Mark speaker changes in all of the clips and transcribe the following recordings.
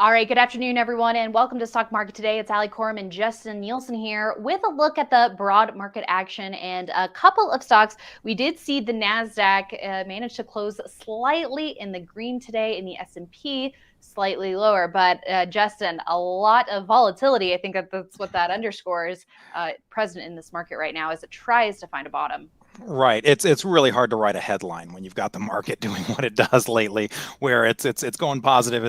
Speaker 1: All right, good afternoon, everyone, and welcome to Stock Market Today. It's Coram and Justin Nielsen here with a look at the broad market action and a couple of stocks. We did see the NASDAQ manage to close slightly in the green today, and the S&P slightly lower. But Justin, a lot of volatility. I think that's what that underscores present in this market right now as it tries to find a bottom.
Speaker 2: Right. It's really hard to write a headline when you've got the market doing what it does lately, where it's going positive,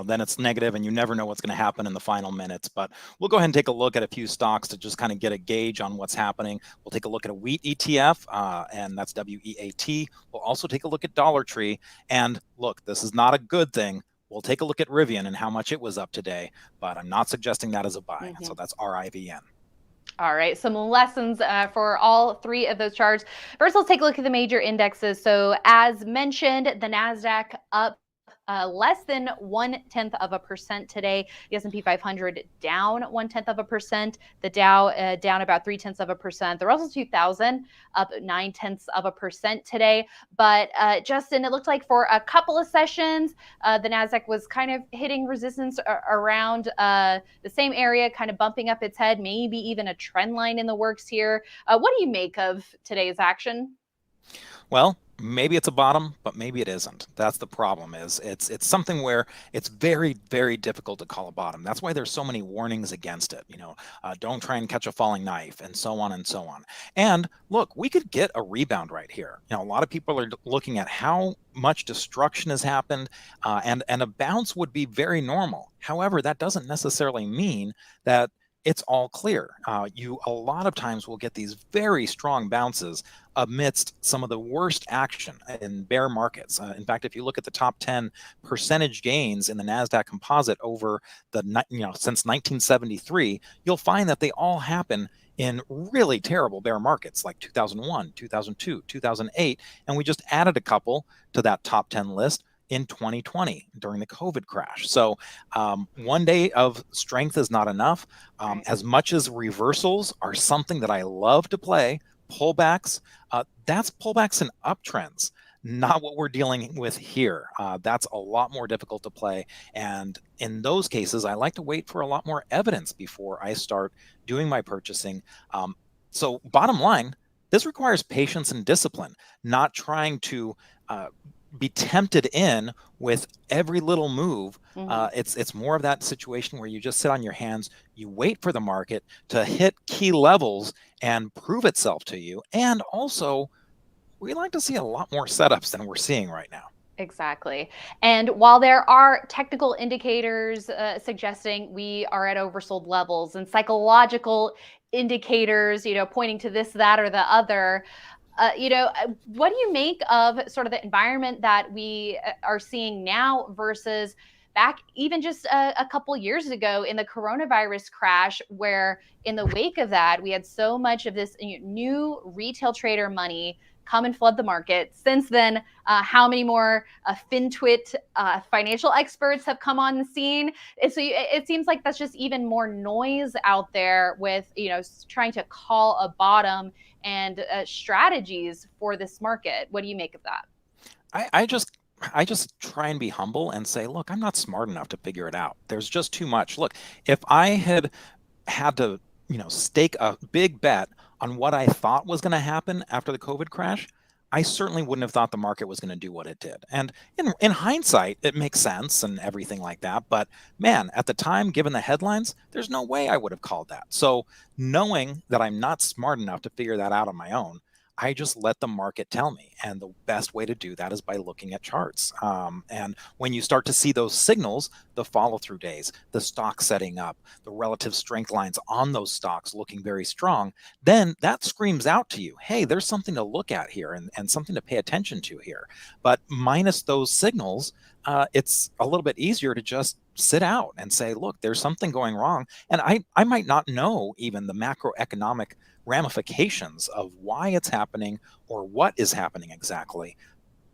Speaker 2: then it's negative, and you never know what's going to happen in the final minutes. But we'll go ahead and take a look at a few stocks to just kind of get a gauge on what's happening. We'll take a look at a wheat ETF, and that's WEAT. We'll also take a look at Dollar Tree. And look, this is not a good thing. We'll take a look at Rivian and how much it was up today, but I'm not suggesting that as a buy. So that's RIVN.
Speaker 1: All right, some lessons for all three of those charts. First, let's take a look at the major indexes. So as mentioned, the NASDAQ up less than 0.1% today. The S&P 500 down 0.1%. The Dow down about 0.3%. The Russell 2000 up 0.9% today. But Justin, it looked like for a couple of sessions, the Nasdaq was kind of hitting resistance around the same area, kind of bumping up its head. Maybe even a trend line in the works here. What do you make of today's action?
Speaker 2: Well, maybe it's a bottom, but maybe it isn't. That's the problem. Is it's something where it's very, very difficult to call a bottom. That's why there's so many warnings against it. Don't try and catch a falling knife, and so on and so on. And look, we could get a rebound right here. A lot of people are looking at how much destruction has happened, and a bounce would be very normal. However, that doesn't necessarily mean that it's all clear. You a lot of times will get these very strong bounces amidst some of the worst action in bear markets. In fact, if you look at the top 10 percentage gains in the NASDAQ composite over since 1973, you'll find that they all happen in really terrible bear markets like 2001, 2002, 2008, and we just added a couple to that top 10 list in 2020 during the COVID crash. So one day of strength is not enough. As much as reversals are something that I love to play, pullbacks, that's pullbacks and uptrends, not what we're dealing with here. That's a lot more difficult to play. And in those cases, I like to wait for a lot more evidence before I start doing my purchasing. So bottom line, this requires patience and discipline, not trying to be tempted in with every little move. It's more of that situation where you just sit on your hands, you wait for the market to hit key levels and prove itself to you. And also, we like to see a lot more setups than we're seeing right now.
Speaker 1: Exactly. And while there are technical indicators suggesting we are at oversold levels and psychological indicators, pointing to this, that, or the other, what do you make of sort of the environment that we are seeing now versus back even just a couple years ago in the coronavirus crash, where in the wake of that, we had so much of this new retail trader money come and flood the market. Since then, how many more FinTwit financial experts have come on the scene? And so it seems like that's just even more noise out there with, trying to call a bottom and strategies for this market. What do you make of that?
Speaker 2: I just try and be humble and say, look, I'm not smart enough to figure it out. There's just too much. Look, if I had to, stake a big bet on what I thought was going to happen after the COVID crash, I certainly wouldn't have thought the market was going to do what it did. And in hindsight, it makes sense and everything like that. But man, at the time, given the headlines, there's no way I would have called that. So knowing that I'm not smart enough to figure that out on my own, I just let the market tell me. And the best way to do that is by looking at charts. And when you start to see those signals, the follow through days, the stock setting up, the relative strength lines on those stocks looking very strong, then that screams out to you, hey, there's something to look at here and something to pay attention to here. But minus those signals, it's a little bit easier to just sit out and say, look, there's something going wrong. And I might not know even the macroeconomic ramifications of why it's happening or what is happening exactly,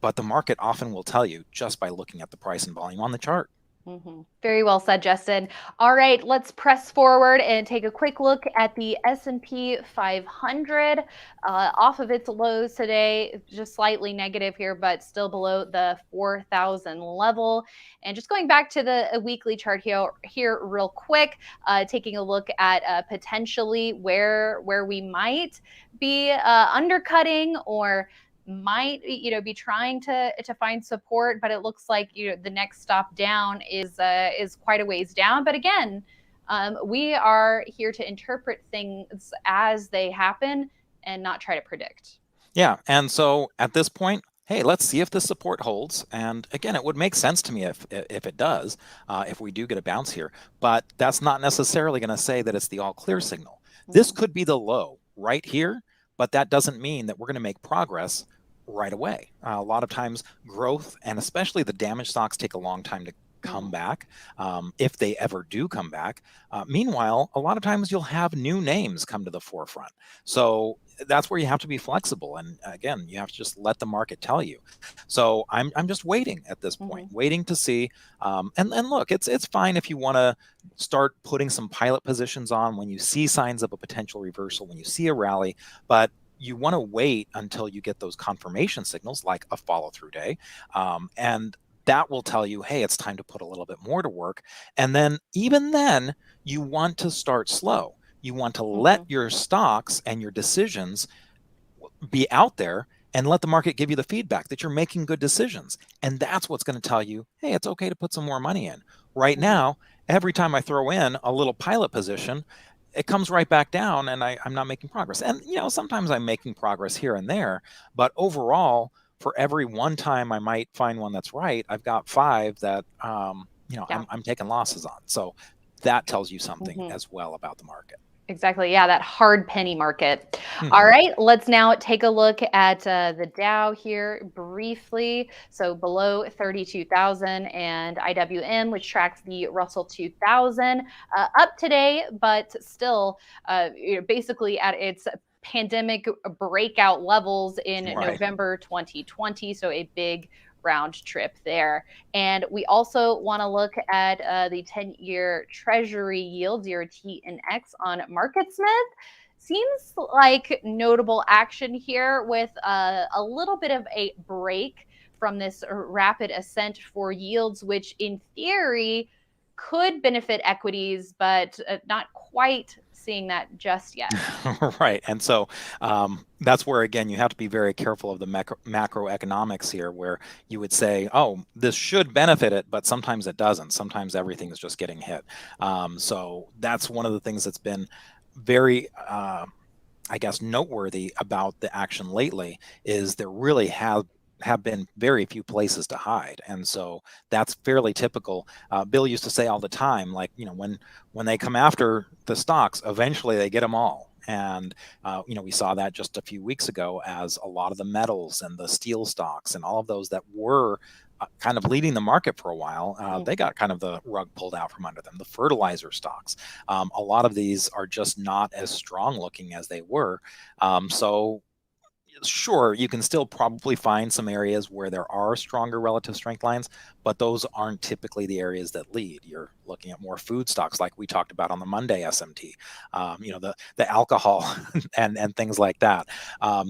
Speaker 2: but the market often will tell you just by looking at the price and volume on the chart.
Speaker 1: Very well said, Justin. All right, let's press forward and take a quick look at the S&P 500. Off of its lows today, just slightly negative here, but still below the 4,000 level. And just going back to the weekly chart here real quick, taking a look at potentially where we might be undercutting or might be trying to find support, but it looks like the next stop down is quite a ways down. But again, we are here to interpret things as they happen and not try to predict.
Speaker 2: Yeah, and so at this point, hey, let's see if this support holds. And again, it would make sense to me if it does, if we do get a bounce here. But that's not necessarily going to say that it's the all clear signal. This could be the low right here, but that doesn't mean that we're going to make progress right away. A lot of times growth, and especially the damaged stocks, take a long time to come back, if they ever do come back. Meanwhile, a lot of times you'll have new names come to the forefront. So that's where you have to be flexible. And again, you have to just let the market tell you. So I'm just waiting at this point, waiting to see. And look, it's fine if you want to start putting some pilot positions on when you see signs of a potential reversal, when you see a rally, but you want to wait until you get those confirmation signals like a follow-through day. And that will tell you, hey, it's time to put a little bit more to work. And then even then, you want to start slow. You want to let your stocks and your decisions be out there and let the market give you the feedback that you're making good decisions. And that's what's going to tell you, hey, it's okay to put some more money in. Right now, every time I throw in a little pilot position, it comes right back down and I'm not making progress. And, sometimes I'm making progress here and there, but overall, for every one time I might find one that's right, I've got 5 that, I'm taking losses on. So that tells you something as well about the market.
Speaker 1: Exactly. Yeah, that hard penny market. All right, let's now take a look at the Dow here briefly. So below 32,000, and IWM, which tracks the Russell 2000, up today, but still basically at its pandemic breakout levels in November 2020. So a big round trip there. And we also want to look at the 10-year Treasury yield, 0T and X on MarketSmith. Seems like notable action here with a little bit of a break from this rapid ascent for yields, which in theory could benefit equities, but not quite seeing that just yet.
Speaker 2: Right. And so that's where, again, you have to be very careful of the macroeconomics here, where you would say, oh, this should benefit it, but sometimes it doesn't. Sometimes everything is just getting hit. So that's one of the things that's been very, I guess, noteworthy about the action lately is there really have been very few places to hide. And so that's fairly typical. Bill used to say all the time, like, when they come after the stocks, eventually they get them all. And, we saw that just a few weeks ago as a lot of the metals and the steel stocks and all of those that were kind of leading the market for a while, they got kind of the rug pulled out from under them. The fertilizer stocks, a lot of these are just not as strong looking as they were. So sure, you can still probably find some areas where there are stronger relative strength lines, but those aren't typically the areas that lead. You're looking at more food stocks like we talked about on the Monday SMT, the alcohol and things like that.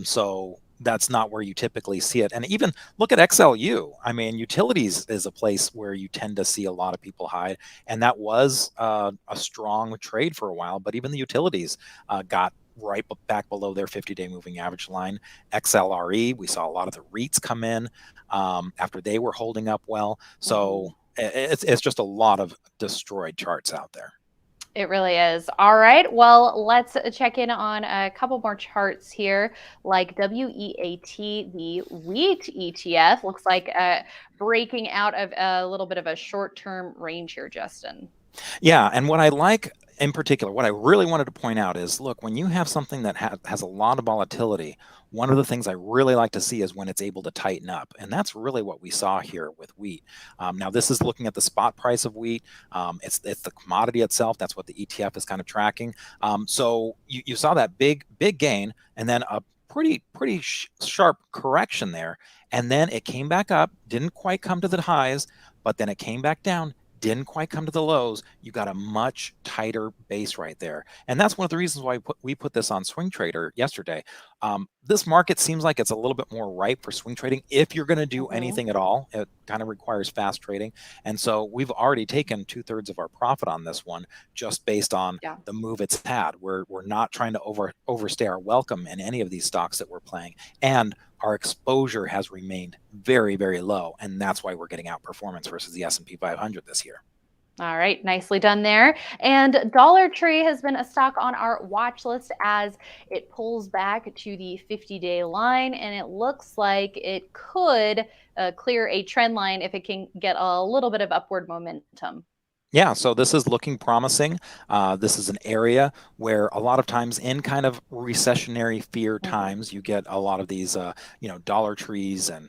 Speaker 2: So that's not where you typically see it. And even look at XLU. I mean, utilities is a place where you tend to see a lot of people hide. And that was a strong trade for a while, but even the utilities got right back below their 50-day moving average line. XLRE, we saw a lot of the REITs come in after they were holding up well. So it's just a lot of destroyed charts out there.
Speaker 1: It really is. All right. Well, let's check in on a couple more charts here, like WEAT, the wheat ETF. Looks like breaking out of a little bit of a short-term range here, Justin.
Speaker 2: Yeah, and what I like in particular, what I really wanted to point out is, look, when you have something that has a lot of volatility, one of the things I really like to see is when it's able to tighten up. And that's really what we saw here with wheat. Now, this is looking at the spot price of wheat. It's the commodity itself. That's what the ETF is kind of tracking. So you saw that big gain and then a pretty sharp correction there. And then it came back up, didn't quite come to the highs, but then it came back down, didn't quite come to the lows, you got a much tighter base right there. And that's one of the reasons why we put this on Swing Trader yesterday. This market seems like it's a little bit more ripe for swing trading if you're going to do anything at all. It kind of requires fast trading. And so we've already taken 2/3 of our profit on this one just based on
Speaker 1: Yeah.
Speaker 2: the move it's had. We're not trying to overstay our welcome in any of these stocks that we're playing. And our exposure has remained very, very low. And that's why we're getting outperformance versus the S&P 500 this year.
Speaker 1: All right, nicely done there. And Dollar Tree has been a stock on our watch list as it pulls back to the 50-day line, and it looks like it could clear a trend line if it can get a little bit of upward momentum.
Speaker 2: Yeah, so this is looking promising. This is an area where a lot of times in kind of recessionary fear times, you get a lot of these, Dollar Trees and,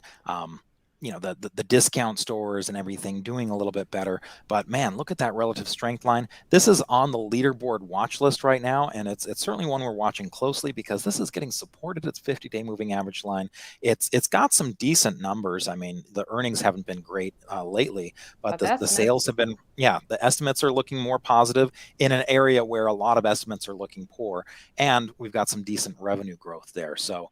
Speaker 2: the discount stores and everything doing a little bit better. But man, look at that relative strength line. This is on the leaderboard watch list right now, and it's certainly one we're watching closely because this is getting supported its 50-day moving average line. It's got some decent numbers. I mean, the earnings haven't been great lately, but the sales have been, the estimates are looking more positive in an area where a lot of estimates are looking poor, and we've got some decent revenue growth there. So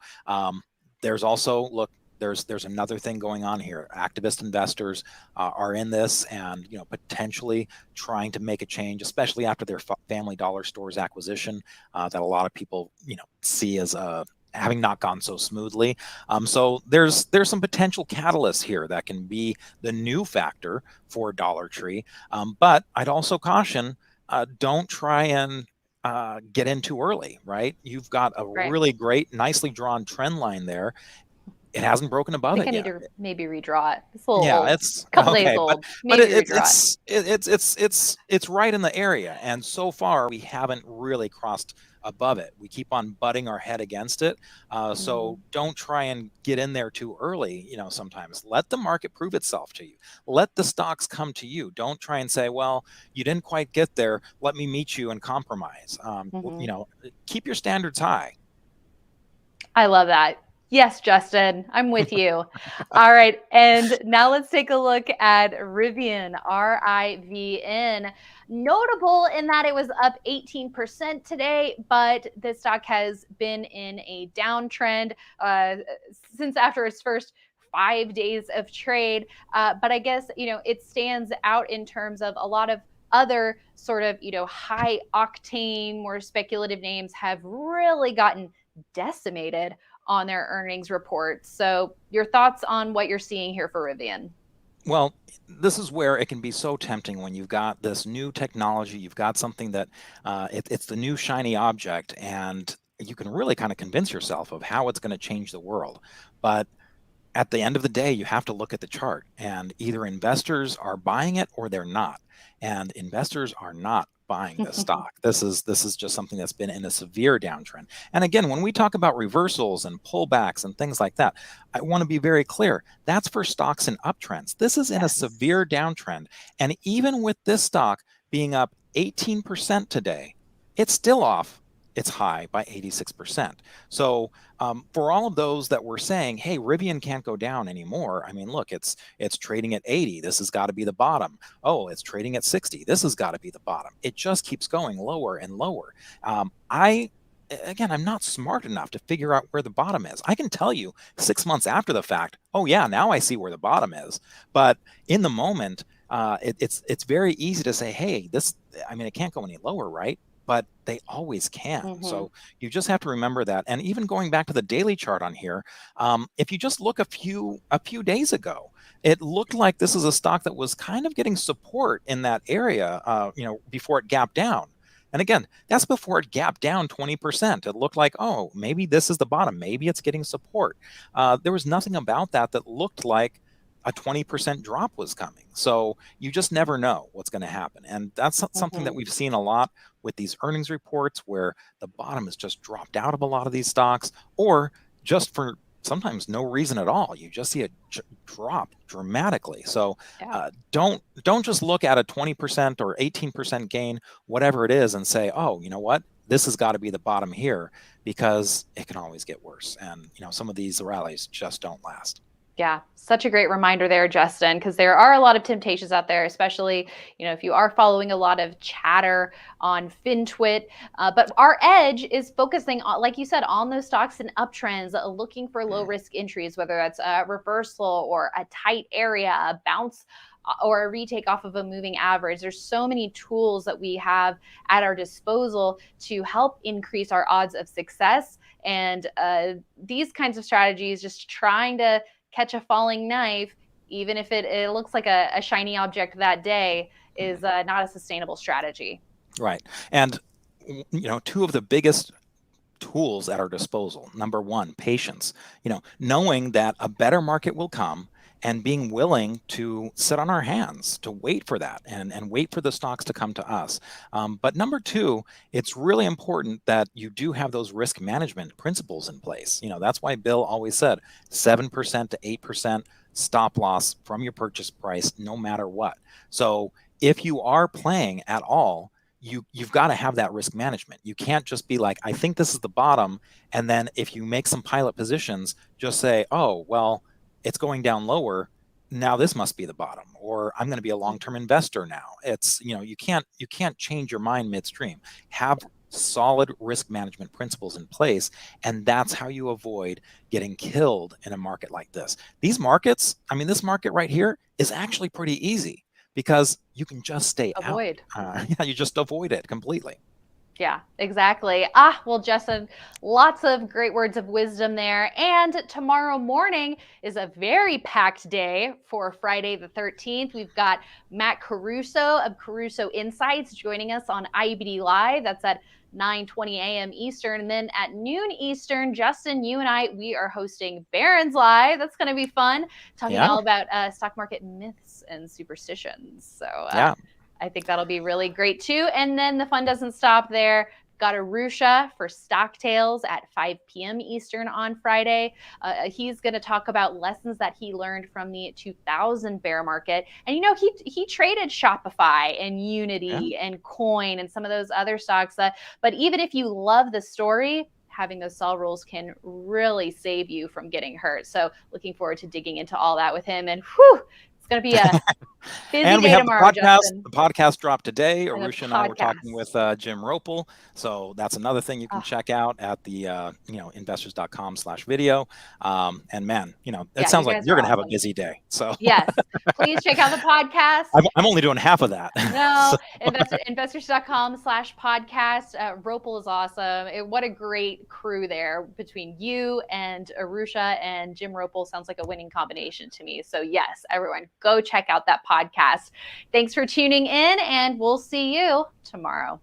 Speaker 2: there's also, look, there's another thing going on here. Activist investors are in this and potentially trying to make a change, especially after their Family Dollar Stores acquisition that a lot of people see as having not gone so smoothly. So there's some potential catalysts here that can be the new factor for Dollar Tree. But I'd also caution, don't try and get in too early, right? You've got a really great, nicely drawn trend line there. It hasn't broken above it yet.
Speaker 1: I think I need to maybe redraw it. It's a little
Speaker 2: Yeah,
Speaker 1: old.
Speaker 2: it's
Speaker 1: Couple
Speaker 2: okay,
Speaker 1: days old.
Speaker 2: but
Speaker 1: Maybe redraw it.
Speaker 2: it's right in the area, and so far we haven't really crossed above it. We keep on butting our head against it. So don't try and get in there too early. Sometimes let the market prove itself to you. Let the stocks come to you. Don't try and say, well, you didn't quite get there. Let me meet you and compromise. Keep your standards high.
Speaker 1: I love that. Yes, Justin, I'm with you. All right. And now let's take a look at Rivian, RIVN. Notable in that it was up 18% today, but the stock has been in a downtrend since after its first 5 days of trade. But I guess, it stands out in terms of a lot of other sort of, high octane, more speculative names have really gotten decimated on their earnings reports. So your thoughts on what you're seeing here for Rivian?
Speaker 2: Well, this is where it can be so tempting when you've got this new technology, you've got something that it's the new shiny object, and you can really kind of convince yourself of how it's going to change the world. But at the end of the day, you have to look at the chart, and either investors are buying it or they're not. And investors are not buying this stock. This is just something that's been in a severe downtrend. And again, when we talk about reversals and pullbacks and things like that, I want to be very clear. That's for stocks in uptrends. This is in a severe downtrend. And even with this stock being up 18% today, it's still off its high by 86%. So for all of those that were saying, hey, Rivian can't go down anymore, I mean, look, it's trading at 80. This has got to be the bottom. Oh, it's trading at 60. This has got to be the bottom. It just keeps going lower and lower. Again, I'm not smart enough to figure out where the bottom is. I can tell you 6 months after the fact, oh yeah, now I see where the bottom is. But in the moment, it's very easy to say, hey, it can't go any lower, right? But they always can. So you just have to remember that. And even going back to the daily chart on here, if you just look a few days ago, it looked like this is a stock that was kind of getting support in that area, before it gapped down. And again, that's before it gapped down 20%. It looked like, oh, maybe this is the bottom. Maybe it's getting support. There was nothing about that looked like a 20% drop was coming. So you just never know what's going to happen. And that's something that we've seen a lot with these earnings reports where the bottom has just dropped out of a lot of these stocks, or just for sometimes no reason at all. You just see it drop dramatically. So don't just look at a 20% or 18% gain, whatever it is, and say, oh, you know what? This has got to be the bottom here, because it can always get worse. And, some of these rallies just don't last.
Speaker 1: Yeah, such a great reminder there, Justin, because there are a lot of temptations out there, especially, if you are following a lot of chatter on FinTwit. But our edge is focusing on, like you said, on those stocks and uptrends, looking for low risk entries, whether that's a reversal or a tight area, a bounce, or a retake off of a moving average. There's so many tools that we have at our disposal to help increase our odds of success. And these kinds of strategies, just trying to catch a falling knife, even if it looks like a shiny object that day, is not a sustainable strategy.
Speaker 2: Right. And, two of the biggest tools at our disposal. Number one, patience. Knowing that a better market will come and being willing to sit on our hands to wait for that and wait for the stocks to come to us. But number two, it's really important that you do have those risk management principles in place. That's why Bill always said 7% to 8% stop loss from your purchase price, no matter what. So if you are playing at all, you've got to have that risk management. You can't just be like, I think this is the bottom, and then if you make some pilot positions, just say, oh, well, it's going down lower, now this must be the bottom, or I'm going to be a long-term investor now. It's, you can't change your mind midstream. Have solid risk management principles in place, and that's how you avoid getting killed in a market like this. These markets, this market right here is actually pretty easy, because you can just stay
Speaker 1: Avoid.
Speaker 2: out. You just avoid it completely.
Speaker 1: Yeah, exactly. Well, Justin, lots of great words of wisdom there. And tomorrow morning is a very packed day for Friday the 13th. We've got Matt Caruso of Caruso Insights joining us on IBD Live. That's at 9:20 a.m. Eastern. And then at noon Eastern, Justin, you and we are hosting Barron's Live. That's going to be fun, talking all about stock market myths and superstitions. So I think that'll be really great too. And then the fun doesn't stop there. Got Arusha for Stock Tales at 5 p.m. Eastern on Friday. He's going to talk about lessons that he learned from the 2000 bear market. And he traded Shopify and Unity and Coin and some of those other stocks. But even if you love the story, having those sell rules can really save you from getting hurt. So looking forward to digging into all that with him. And it's going to be a busy
Speaker 2: and we
Speaker 1: day
Speaker 2: have
Speaker 1: tomorrow,
Speaker 2: the podcast.
Speaker 1: Justin.
Speaker 2: The podcast dropped today. Arusha and I were talking with Jim Ropel. So that's another thing you can check out at the investors.com/video. And man, it sounds like you're going to have a busy day. So
Speaker 1: yes, please check out the podcast.
Speaker 2: I'm only doing half of that.
Speaker 1: No, investors.com/podcast. Ropel is awesome. What a great crew there between you and Arusha and Jim Ropel. Sounds like a winning combination to me. So yes, everyone, go check out that podcast. Thanks for tuning in, and we'll see you tomorrow.